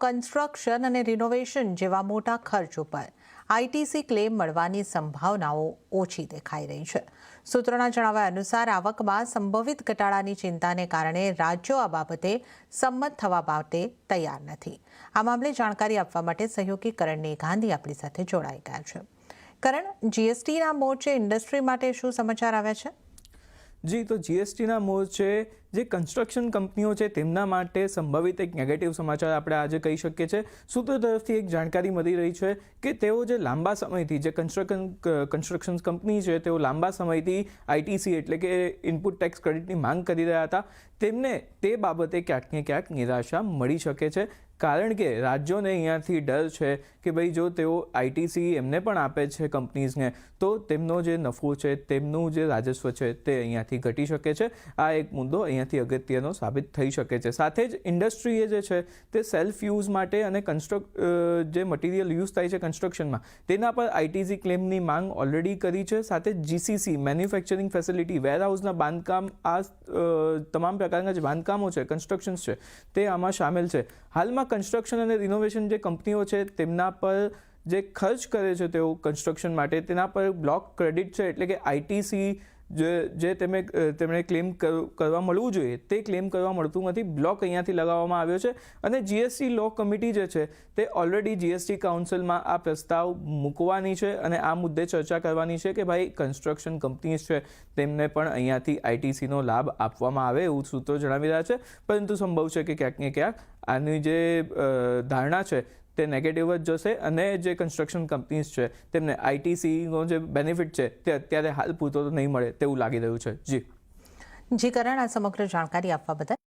Construction અને renovation જેવા મોટા ખર્ચ ઉપર આઈટીસી ક્લેમ મળવાની સંભાવનાઓ ઓછી દેખાઈ રહી છે. સૂત્રોના જણાવ્યા અનુસાર આવકમાં સંભવિત ઘટાડાની ચિંતાને કારણે રાજ્યો આ બાબતે સંમત થવા માટે તૈયાર નથી. આ મામલે જાણકારી આપવા માટે સહયોગી કરણની ગાંધી આપણી સાથે જોડાઈ ગયા છે. કરણ, જીએસટીના મોરચે ઇન્ડસ્ટ્રી માટે શું સમાચાર આવ્યા છે? જી, તો જીએસટીના મોરચે જે કન્સ્ટ્રક્શન કંપનીઓ છે તેમના માટે સંભવિત એક નેગેટિવ સમાચાર આપણે આજે કહી શકીએ છીએ. સૂત્રો તરફથી એક જાણકારી મળી રહી છે કે તેઓ જે લાંબા સમયથી જે કન્સ્ટ્રક્શન કંપની છે તેઓ લાંબા સમયથી આઈટીસી એટલે કે ઇનપુટ ટેક્સ ક્રેડિટની માંગ કરી રહ્યા હતા. તેમને તે બાબતે ક્યાંક ને ક્યાંક નિરાશા મળી શકે છે, કારણ કે રાજ્યોને અહીંયાથી ડર છે કે ભાઈ જો તેઓ આઈટીસી એમને પણ આપે છે કંપનીઝને તો તેમનો જે નફો છે, તેમનું જે રાજસ્વ છે તે અહીંયાથી ઘટી શકે છે. આ એક મુદ્દો અહીંયાથી અગત્યનો સાબિત થઈ શકે છે. સાથે જ ઇન્ડસ્ટ્રીએ જે છે તે સેલ્ફ યુઝ માટે અને જે મટીરિયલ યુઝ થાય છે કન્સ્ટ્રક્શનમાં તેના પર આઈટીસી ક્લેમની માંગ ઓલરેડી કરી છે. સાથે જ જીસીસી મેન્યુફેક્ચરિંગ ફેસિલિટી, વેરહાઉસના બાંધકામ, આ તમામ પ્રકારના જે બાંધકામો છે, કન્સ્ટ્રક્શન્સ છે તે આમાં સામેલ છે. હાલમાં કન્સ્ટ્રક્શન અને રિનોવેશન જે કંપનીઓ છે તેમના પર જે ખર્ચ કરે છે તેઓ કન્સ્ટ્રક્શન માટે, તેના પર બ્લોક ક્રેડિટ છે એટલે કે આઈટીસી જે તેમણે ક્લેમ કરવા મળવું જોઈએ તે ક્લેમ કરવા મળતું નથી. બ્લોક અહીંયાથી લગાવવામાં આવ્યો છે અને જીએસટી લો કમિટી જે છે તે ઓલરેડી જીએસટી કાઉન્સિલમાં આ પ્રસ્તાવ મૂકવાની છે અને આ મુદ્દે ચર્ચા કરવાની છે કે ભાઈ કન્સ્ટ્રક્શન કંપનીઝ છે તેમને પણ અહીંયાથી આઈટીસીનો લાભ આપવામાં આવે એવું સૂત્રો જણાવી રહ્યા છે. પરંતુ સંભવ છે કે ક્યાંક ને ક્યાંક આની જે ધારણા છે તે નેગેટિવ જ જશે અને જે કન્સ્ટ્રક્શન કંપનીઝ છે તેમને આઈટીસીનો જે બેનિફિટ છે તે અત્યારે હાલ પૂરતો નહીં મળે તેવું લાગી રહ્યું છે. જી કરણ, આ સમગ્ર જાણકારી આપવા બદલ